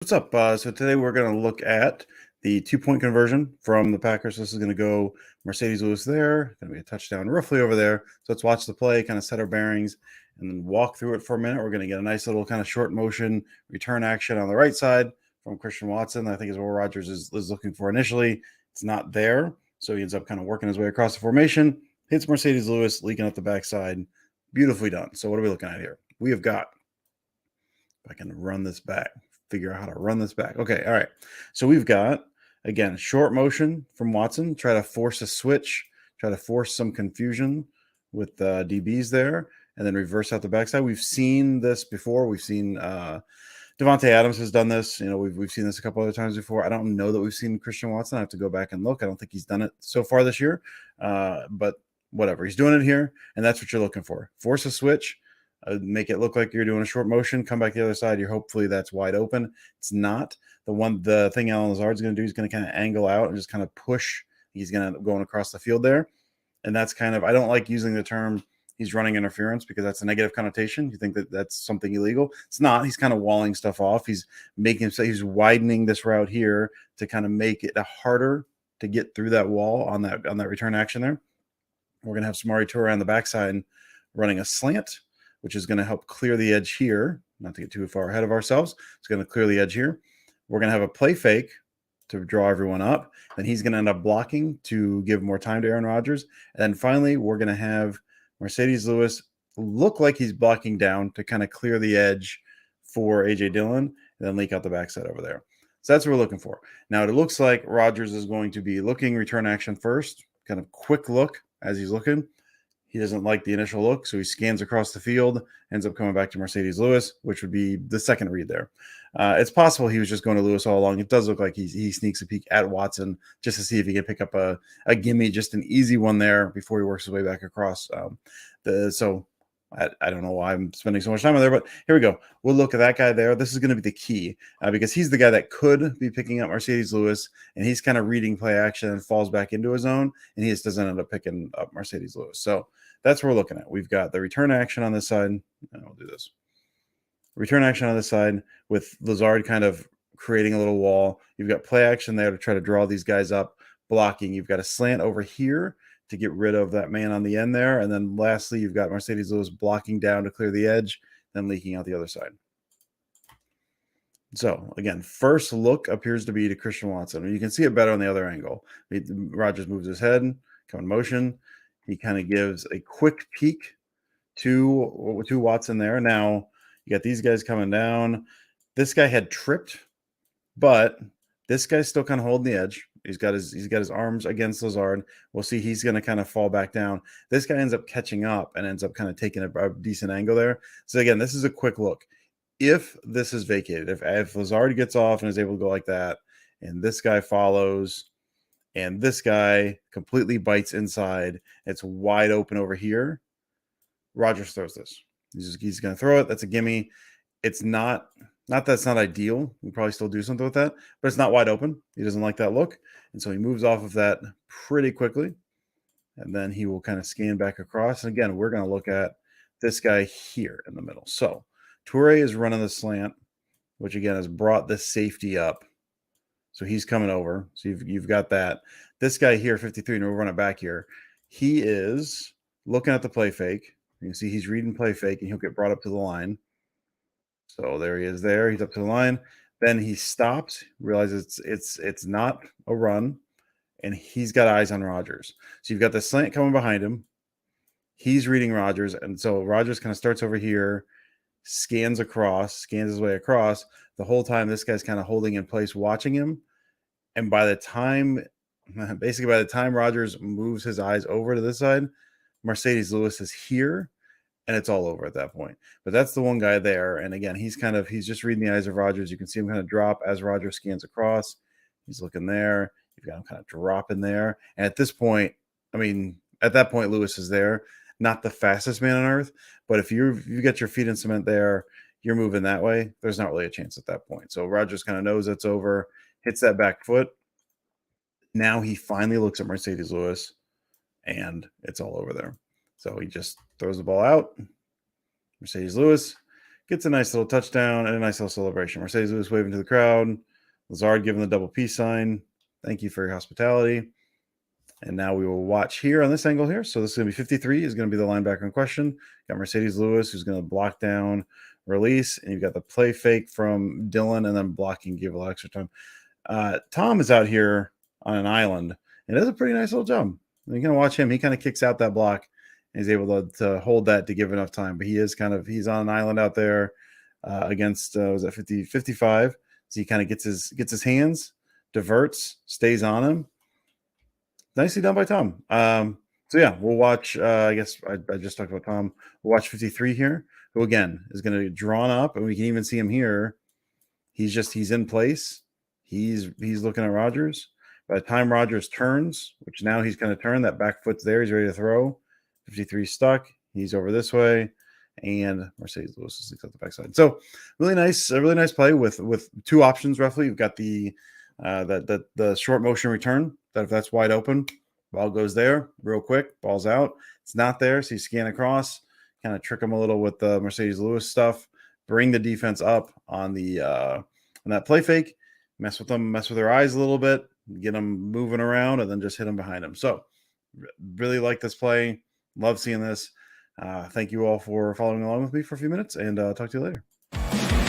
What's up? So today we're going to look at the 2-point conversion from the Packers. This is going to go Mercedes Lewis there, going to be a touchdown roughly over there. So let's watch the play, kind of set our bearings, and then walk through it for a minute. We're going to get a nice little kind of short motion return action on the right side from Christian Watson. I think is what Rodgers is looking for initially. It's not there, so he ends up kind of working his way across the formation, hits Mercedes Lewis, leaking up the backside. Beautifully done. So what are we looking at here? We have got, if I can run this back, figure out how to run this back. Okay, all right. So we've got, again, short motion from Watson, try to force a switch, try to force some confusion with DBs there, and then reverse out the backside. We've seen this before. We've seen Devontae Adams has done this. You know, we've seen this a couple other times before. I don't know that we've seen Christian Watson. I have to go back and look. I don't think he's done it so far this year, but whatever. He's doing it here, and that's what you're looking for. Force a switch, make it look like you're doing a short motion, come back to the other side. You're hopefully that's wide open. It's not. The thing Alan Lazard's going to do is going to kind of angle out and just kind of push. He's going to going across the field there. And that's kind of, I don't like using the term he's running interference because that's a negative connotation. You think that that's something illegal. It's not. He's kind of walling stuff off. He's he's widening this route here to kind of make it harder to get through that wall on that return action there. We're going to have Samori Toure on the backside running a slant, which is going to help clear the edge here. Not to get too far ahead of ourselves. It's going to clear the edge here. We're going to have a play fake to draw everyone up. Then he's going to end up blocking to give more time to Aaron Rodgers. And then finally, we're going to have Mercedes Lewis look like he's blocking down to kind of clear the edge for A.J. Dillon and then leak out the backside over there. So that's what we're looking for. Now, it looks like Rodgers is going to be looking return action first, kind of quick look as he's looking. He doesn't like the initial look, so he scans across the field, ends up coming back to Mercedes Lewis, which would be the second read there. It's possible he was just going to Lewis all along. It does look like he sneaks a peek at Watson just to see if he can pick up a gimme, just an easy one there before he works his way back across. So I don't know why I'm spending so much time on there, but here we go. We'll look at that guy there. This is going to be the key because he's the guy that could be picking up Mercedes Lewis, and he's kind of reading play action and falls back into his zone, and he just doesn't end up picking up Mercedes Lewis. So that's what we're looking at. We've got the return action on this side, and we'll do this. Return action on this side with Lazard kind of creating a little wall. You've got play action there to try to draw these guys up, blocking. You've got a slant over here to get rid of that man on the end there. And then lastly, you've got Mercedes Lewis blocking down to clear the edge, then leaking out the other side. So again, first look appears to be to Christian Watson. You can see it better on the other angle. Rodgers moves his head, come in motion. He kind of gives a quick peek to Watson there. Now you got these guys coming down. This guy had tripped, but this guy's still kind of holding the edge. He's got his arms against Lazard. We'll see he's going to kind of fall back down. This guy ends up catching up and ends up kind of taking a decent angle there. So again, this is a quick look. If this is vacated, if Lazard gets off and is able to go like that, and this guy follows, and this guy completely bites inside, it's wide open over here, Rodgers throws this. He's going to throw it. That's a gimme. It's not that's not ideal. We probably still do something with that, but it's not wide open. He doesn't like that look. And so he moves off of that pretty quickly. And then he will kind of scan back across. And again, we're going to look at this guy here in the middle. So Toure is running the slant, which again has brought this safety up. So he's coming over. So you've got that. This guy here, 53, and we'll run it back here. He is looking at the play fake. You can see he's reading play fake, and he'll get brought up to the line. So there he is there. He's up to the line. Then he stops, realizes it's not a run, and he's got eyes on Rodgers. So you've got the slant coming behind him. He's reading Rodgers, and so Rodgers kind of starts over here, scans his way across. The whole time this guy's kind of holding in place, watching him. And by the time Rodgers moves his eyes over to this side, Mercedes Lewis is here. And it's all over at that point. But that's the one guy there. And again, he's just reading the eyes of Rodgers. You can see him kind of drop as Rodgers scans across. He's looking there. You've got him kind of dropping there. And at this point, at that point, Lewis is there. Not the fastest man on earth, but if you got your feet in cement there, you're moving that way, there's not really a chance at that point. So Rodgers kind of knows it's over, hits that back foot. Now he finally looks at Mercedes Lewis, and it's all over there. So he just throws the ball out. Mercedes Lewis Gets a nice little touchdown and a nice little celebration. Mercedes Lewis waving to the crowd. Lazard giving the double peace sign. Thank you for your hospitality. And now we will watch here on this angle here. So this is going to be 53 is going to be the linebacker in question. Got Mercedes Lewis who's going to block down release. And you've got the play fake from Dylan and then blocking, give a lot extra time. Tom is out here on an island and does a pretty nice little jump. You're going to watch him. He kind of kicks out that block and he's able to hold that to give enough time. But he's on an island out there against, was that 55? So he kind of gets his hands, diverts, stays on him. Nicely done by Tom. So yeah, we'll watch. I guess I just talked about Tom. We'll watch 53 here, who again is going to be drawn up, and we can even see him here. He's in place. He's looking at Rodgers. By the time Rodgers turns, which now he's going to turn, that back foot's there. He's ready to throw. 53 stuck. He's over this way, and Mercedes Lewis is at the backside. So really nice play with two options roughly. You've got the short motion return. That if that's wide open, ball goes there real quick, ball's out. It's not there, so you scan across, kind of trick them a little with the Mercedes Lewis stuff, bring the defense up on that play fake, mess with their eyes a little bit, get them moving around, and then just hit them behind them. So really like this play. Love seeing this. Thank you all for following along with me for a few minutes, and talk to you later.